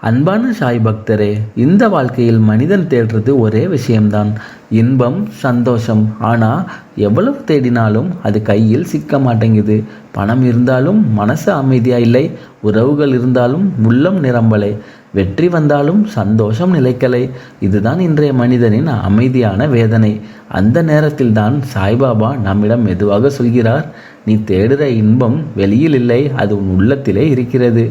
அன்பான சாய் பக்தரே, இந்த வாழ்க்கையில் மனிதன் தேடுறது ஒரே விஷயம்தான், இன்பம், சந்தோஷம். ஆனால் எவ்வளவு தேடினாலும் அது கையில் சிக்க மாட்டேங்குது. பணம் இருந்தாலும் மனசு அமைதியாக இல்லை, உறவுகள் இருந்தாலும் உள்ளம் நிரம்பலை, வெற்றி வந்தாலும் சந்தோஷம் நிலைக்கலை. இதுதான் இன்றைய மனிதனின் அமைதியான வேதனை. அந்த நேரத்தில் தான் சாய்பாபா நம்மிடம் மெதுவாக சொல்கிறார், நீ தேடுற இன்பம் வெளியில் இல்லை, அது உன் உள்ளத்திலே இருக்கிறது.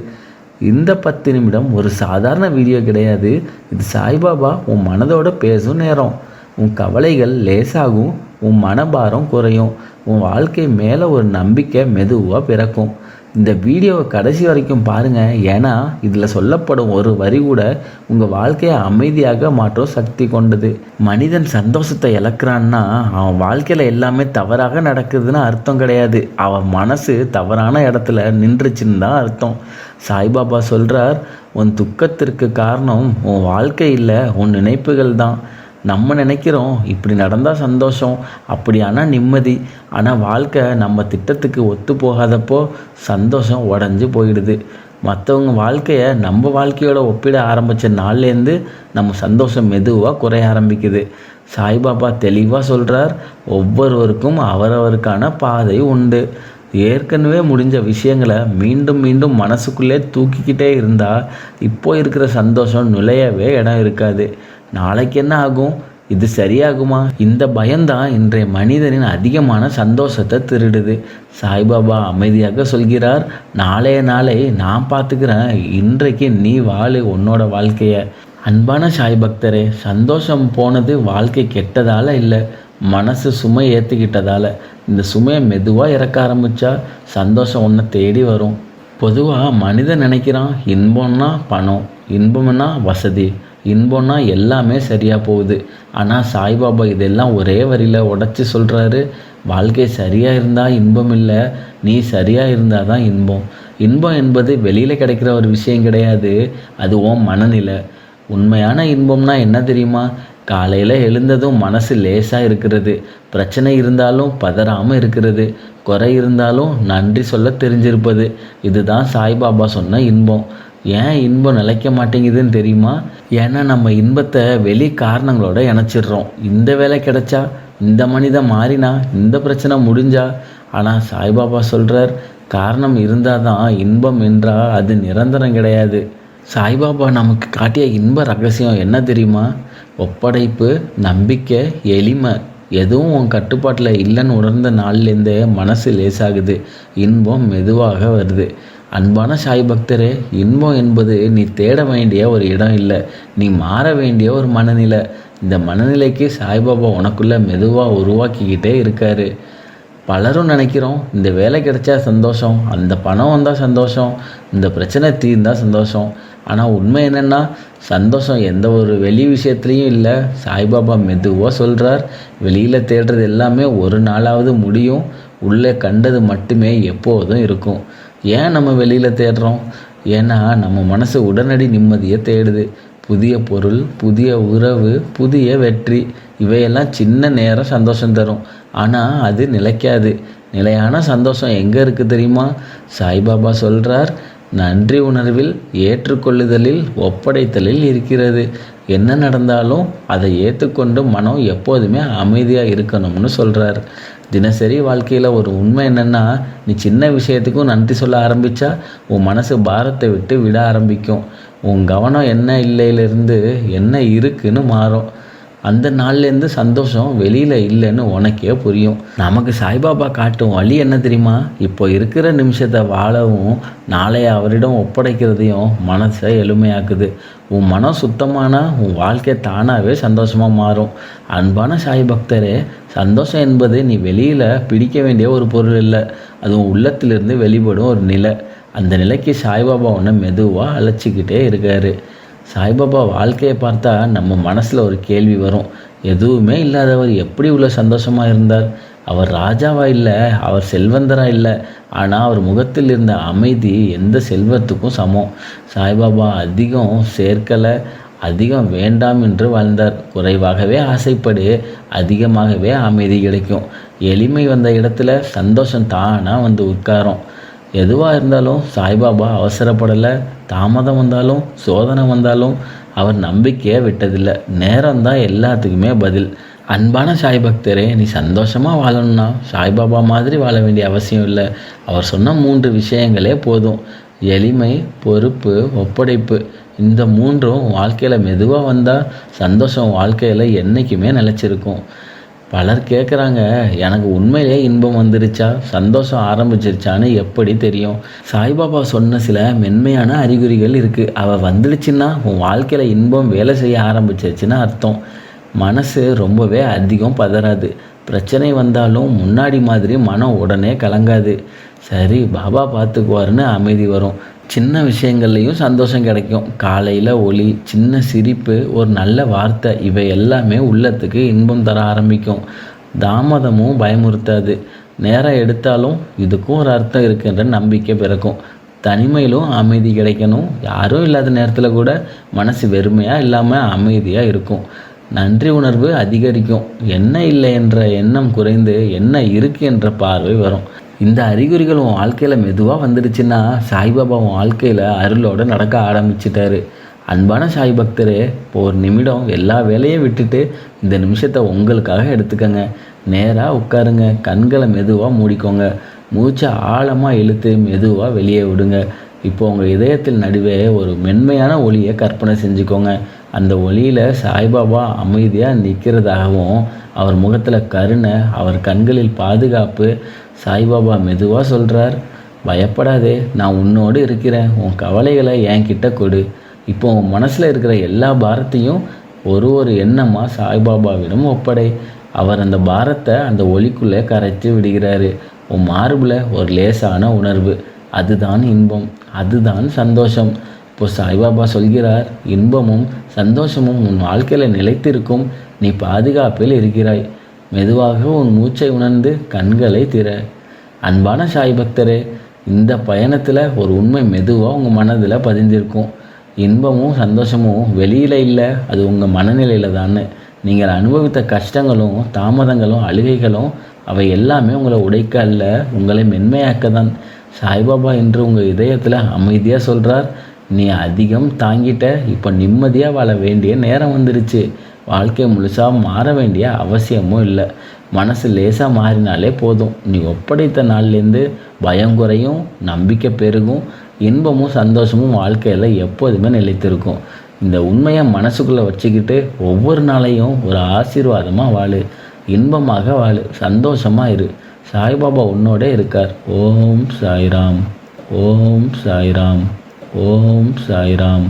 இந்த 10 நிமிடம் ஒரு சாதாரண வீடியோ கிடையாது. இது சாய்பாபா உன் மனதோட பேசும் நேரம். உன் கவலைகள் லேசாகும், உன் மனபாரம் குறையும், உன் வாழ்க்கை மேலே ஒரு நம்பிக்கை மெதுவாக பிறக்கும். இந்த வீடியோவை கடைசி வரைக்கும் பாருங்கள். ஏன்னா இதில் சொல்லப்படும் ஒரு வரி கூட உங்கள் வாழ்க்கையை அமைதியாக மாற்றும் சக்தி கொண்டது. மனிதன் சந்தோஷத்தை இழக்கிறான்னா அவன் வாழ்க்கையில் எல்லாமே தவறாக நடக்குதுன்னு அர்த்தம் கிடையாது. அவன் மனசு தவறான இடத்துல நின்றுச்சுன்னு தான் அர்த்தம். சாய்பாபா சொல்கிறார், உன் துக்கத்திற்கு காரணம் உன் வாழ்க்கை இல்லை, உன் நினைப்புகள் தான். நம்ம நினைக்கிறோம் இப்படி நடந்தால் சந்தோஷம், அப்படியானா நிம்மதி. ஆனால் வாழ்க்கை நம்ம திட்டத்துக்கு ஒத்து போகாதப்போ சந்தோஷம் உடஞ்சி போயிடுது. மற்றவங்க வாழ்க்கையை நம்ம வாழ்க்கையோட ஒப்பிட ஆரம்பித்த நாள்லேருந்து நம்ம சந்தோஷம் மெதுவாக குறைய ஆரம்பிக்குது. சாய்பாபா தெளிவாக சொல்கிறார், ஒவ்வொருவருக்கும் அவரவருக்கான பாதை உண்டு. ஏற்கனவே முடிஞ்ச விஷயங்களை மீண்டும் மீண்டும் மனசுக்குள்ளே தூக்கிக்கிட்டே இருந்தால் இப்போ இருக்கிற சந்தோஷம் நுழையவே இடம் இருக்காது. நாளைக்கு என்ன ஆகும், இது சரியாகுமா, இந்த பயம்தான் இன்றைய மனிதனின் அதிகமான சந்தோஷத்தை திருடுது. சாய்பாபா அமைதியாக சொல்கிறார், நாளைய நாளை நான் பார்த்துக்கிறேன், இன்றைக்கு நீ வாழு உன்னோட வாழ்க்கையை. அன்பான சாய் பக்தரே, சந்தோஷம் போனது வாழ்க்கை கெட்டதால் இல்லை, மனசு சுமை ஏற்றுக்கிட்டதால். இந்த சுமையை மெதுவாக இறக்க ஆரம்பித்தா சந்தோஷம் ஒன்றை தேடி வரும். பொதுவாக மனிதன் நினைக்கிறான், இன்பம்னா பணம், இன்பம்னா வசதி, இன்பம்னா எல்லாமே சரியாக போகுது. ஆனால் சாய்பாபா இதெல்லாம் ஒரே வரியில் உடச்சி சொல்கிறாரு, வாழ்க்கை சரியாக இருந்தால் இன்பம் இல்லை, நீ சரியாக இருந்தால் தான் இன்பம். இன்பம் என்பது வெளியில் கிடைக்கிற ஒரு விஷயம் கிடையாது, அது உன் மனநிலை. உண்மையான இன்பம்னா என்ன தெரியுமா, காலையில் எழுந்ததும் மனசு லேசாக இருக்கிறது, பிரச்சனை இருந்தாலும் பதறாமல் இருக்கிறது, குறை இருந்தாலும் நன்றி சொல்ல தெரிஞ்சிருப்பது. இதுதான் சாய்பாபா சொன்ன இன்பம். ஏன் இன்பம் நிலைக்க மாட்டேங்குதுன்னு தெரியுமா? ஏன்னா நம்ம இன்பத்தை வெளி காரணங்களோட இணைச்சிடுறோம். இந்த வேலை கிடைச்சா, இந்த மனிதன் மாறினா, இந்த பிரச்சனை முடிஞ்சா. ஆனால் சாய்பாபா சொல்கிறார், காரணம் இருந்தால் தான் இன்பம் என்றால் அது நிரந்தரம் கிடையாது. சாய்பாபா நமக்கு காட்டிய இன்ப ரகசியம் என்ன தெரியுமா? ஒப்படைப்பு, நம்பிக்கை, எளிமை. எதுவும் உன் கட்டுப்பாட்டில் இல்லைன்னு உணர்ந்த நாள்லேருந்தே மனசு லேசாகுது, இன்பம் மெதுவாக வருது. அன்பான சாய் பக்தரே, இன்பம் என்பது நீ தேட வேண்டிய ஒரு இடம் இல்லை, நீ மாற வேண்டிய ஒரு மனநிலை. இந்த மனநிலைக்கு சாய்பாபா உனக்குள்ளே மெதுவாக உருவாக்கிக்கிட்டே இருக்காரு. பலரும் நினைக்கிறோம், இந்த வேலை கிடைச்சா சந்தோஷம், அந்த பணம் வந்தால் சந்தோஷம், இந்த பிரச்சனை தீர்ந்தால் சந்தோஷம். ஆனால் உண்மை என்னென்னா, சந்தோஷம் எந்த ஒரு வெளி விஷயத்துலேயும் இல்லை. சாய்பாபா மெதுவாக சொல்கிறார், வெளியில் தேடுறது எல்லாமே ஒரு நாளாவது முடியும், உள்ளே கண்டது மட்டுமே எப்போதும் இருக்கும். ஏன் நம்ம வெளியில் தேடுறோம்? ஏன்னா நம்ம மனசு உடனடி நிம்மதியை தேடுது. புதிய பொருள், புதிய உறவு, புதிய வெற்றி, இவையெல்லாம் சின்ன நேரம் சந்தோஷம் தரும், ஆனால் அது நிலைக்காது. நிலையான சந்தோஷம் எங்கே இருக்குது தெரியுமா? சாய்பாபா சொல்கிறார், நன்றி உணர்வில், ஏற்றுக்கொள்ளுதலில், ஒப்படைத்தலில் இருக்கிறது. என்ன நடந்தாலும் அதை ஏற்றுக்கொண்டு மனம் எப்போதுமே அமைதியாக இருக்கணும்னு சொல்கிறார். தினசரி வாழ்க்கையில் ஒரு உண்மை என்னென்னா, நீ சின்ன விஷயத்துக்கும் நன்றி சொல்ல ஆரம்பித்தா உன் மனசு பாரத்தை விட்டு விட ஆரம்பிக்கும். உன் கவனம் என்ன இல்லையிலேருந்து என்ன இருக்குன்னு மாறும். அந்த நாள்லேருந்து சந்தோஷம் வெளியில் இல்லைன்னு உனக்கே புரியும். நமக்கு சாய்பாபா காட்டும் வழி என்ன தெரியுமா? இப்போ இருக்கிற நிமிஷத்தை வாழவும் நாளைய அவரிடம் ஒப்படைக்கிறதையும் மனசை எளிமையாக்குது. உன் மனம் சுத்தமானா உன் வாழ்க்கை தானாகவே சந்தோஷமாக மாறும். அன்பான சாய் பக்தரே, சந்தோஷம் என்பது நீ வெளியில் பிடிக்க வேண்டிய ஒரு பொருள் இல்லை, அதுவும் உள்ளத்திலிருந்து வெளிப்படும் ஒரு நிலை. அந்த நிலைக்கு சாய்பாபா உன்னை மெதுவாக அழைச்சிக்கிட்டே இருக்காரு. சாய்பாபா வாழ்க்கையை பார்த்தா நம்ம மனசில் ஒரு கேள்வி வரும், எதுவுமே இல்லாதவர் எப்படி உள்ள சந்தோஷமாக இருந்தார்? அவர் ராஜாவா இல்லை, அவர் செல்வந்தரா இல்லை, ஆனால் அவர் முகத்தில் இருந்த அமைதி எந்த செல்வத்துக்கும் சமம். சாய்பாபா அதிகம் சேர்க்கலை, அதிகம் வேண்டாம் என்று வாழ்ந்தார். குறைவாகவே ஆசைப்படு, அதிகமாகவே அமைதி கிடைக்கும். எளிமை வந்த இடத்துல சந்தோஷம் தானாக வந்து உட்காரும். எதுவாக இருந்தாலும் சாய்பாபா அவசரப்படலை. தாமதம் வந்தாலும் சோதனை வந்தாலும் அவர் நம்பிக்கையை விட்டதில்லை. நேரம்தான் எல்லாத்துக்குமே பதில். அன்பான சாய் பக்தரே, நீ சந்தோஷமாக வாழணும்னா சாய்பாபா மாதிரி வாழ வேண்டிய அவசியம் இல்லை. அவர் சொன்ன 3 விஷயங்களே போதும். எளிமை, பொறுப்பு, ஒப்படைப்பு. இந்த 3ம் வாழ்க்கையில் மெதுவாக வந்தால் சந்தோஷம் வாழ்க்கையில் என்றைக்குமே நிலச்சிருக்கும். பலர் கேட்குறாங்க, எனக்கு உண்மையிலே இன்பம் வந்துருச்சா, சந்தோஷம் ஆரம்பிச்சிருச்சான்னு எப்படி தெரியும்? சாய்பாபா சொன்ன சில மென்மையான அறிகுறிகள் இருக்குது. அவள் வந்துடுச்சுன்னா உன் வாழ்க்கையில் இன்பம் வேலை செய்ய ஆரம்பிச்சிருச்சுன்னு அர்த்தம். மனசு ரொம்பவே அதிகம் பதறாது. பிரச்சனை வந்தாலும் முன்னாடி மாதிரி மனம் உடனே கலங்காது. சரி, பாபா பார்த்துக்குவாருன்னு அமைதி வரும். சின்ன விஷயங்கள்லேயும் சந்தோஷம் கிடைக்கும். காலையில் ஒளி, சின்ன சிரிப்பு, ஒரு நல்ல வார்த்தை, இவை எல்லாமே உள்ளத்துக்கு இன்பம் தர ஆரம்பிக்கும். தாமதமும் பயமுறுத்தாது. நேரம் எடுத்தாலும் இதுக்கும் ஒரு அர்த்தம் இருக்குன்ற நம்பிக்கை பிறக்கும். தனிமையிலும் அமைதி கிடைக்கணும். யாரும் இல்லாத நேரத்தில் கூட மனசு வெறுமையாக இல்லாமல் அமைதியாக இருக்கும். நன்றி உணர்வு அதிகரிக்கும். என்ன இல்லை என்ற எண்ணம் குறைந்து என்ன இருக்கு என்ற பார்வை வரும். இந்த அறிகுறிகள் உன் வாழ்க்கையில் மெதுவாக வந்துடுச்சுன்னா சாய்பாபா உன் வாழ்க்கையில் அருளோடு நடக்க ஆரம்பிச்சிட்டாரு. அன்பான சாய் பக்தரே, இப்போ ஒரு நிமிடம் எல்லா வேலையும் விட்டுட்டு இந்த நிமிஷத்தை உங்களுக்காக எடுத்துக்கங்க. நேராக உட்காருங்க. கண்களை மெதுவாக மூடிக்கோங்க. மூச்சை ஆழமாக இழுத்து மெதுவாக வெளியே விடுங்க. இப்போ உங்கள் இதயத்தில் நடுவே ஒரு மென்மையான ஒளியை கற்பனை செஞ்சுக்கோங்க. அந்த ஒளியில் சாய்பாபா அமைதியாக நிற்கிறதாகவும், அவர் முகத்தில் கருணை, அவர் கண்களில் பாதுகாப்பு. சாய்பாபா மெதுவாக சொல்கிறார், பயப்படாதே, நான் உன்னோடு இருக்கிறேன். உன் கவலைகளை என்கிட்ட கொடு. இப்போ உன் மனசில் இருக்கிற எல்லா பாரத்தையும் ஒரு எண்ணமாக சாய்பாபாவிடம் ஒப்படை. அவர் அந்த பாரத்தை அந்த ஒளிக்குள்ளே கரைச்சி விடுகிறாரு. உன் மார்பில் ஒரு லேசான உணர்வு. அதுதான் இன்பம், அதுதான் சந்தோஷம். இப்போ சாய்பாபா சொல்கிறார், இன்பமும் சந்தோஷமும் உன் வாழ்க்கையில் நிலைத்திருக்கும். நீ பாதுகாப்பில் இருக்கிறாய். மெதுவாக உன் மூச்சை உணர்ந்து கண்களை திற. அன்பான சாய் பக்தரே, இந்த பயணத்தில் ஒரு உண்மை மெதுவாக உங்கள் மனதில் பதிந்திருக்கும். இன்பமும் சந்தோஷமும் வெளியில் இல்லை, அது உங்கள் மனநிலையில் தான். நீங்கள் அனுபவித்த கஷ்டங்களும் தாமதங்களும் அழுகைகளும் அவை எல்லாமே உங்களை உடைக்க அல்ல, உங்களை மென்மையாக்க தான். சாய்பாபா என்று உங்கள் இதயத்தில் அமைதியாக சொல்கிறார், நீ அதிகம் தாங்கிட்ட, இப்போ நிம்மதியாக வாழ வேண்டிய நேரம் வந்துடுச்சு. வாழ்க்கை முழுசாக மாற வேண்டிய அவசியமும் இல்லை. மனசு லேசாக மாறினாலே போதும். நீ ஒப்படைத்த நாள்லேருந்து பயம் குறையும், நம்பிக்கை பெருகும், இன்பமும் சந்தோஷமும் வாழ்க்கையில் எப்போதுமே நிலைத்திருக்கும். இந்த உண்மையை மனசுக்குள்ளே வச்சுக்கிட்டு ஒவ்வொரு நாளையும் ஒரு ஆசீர்வாதமாக வாழு. இன்பமாக வாழு. சந்தோஷமாக இரு. சாய்பாபா உன்னோட இருக்கார். ஓம் சாய்ராம். ஓம் சாய்ராம். ஓம் சாய்ராம்.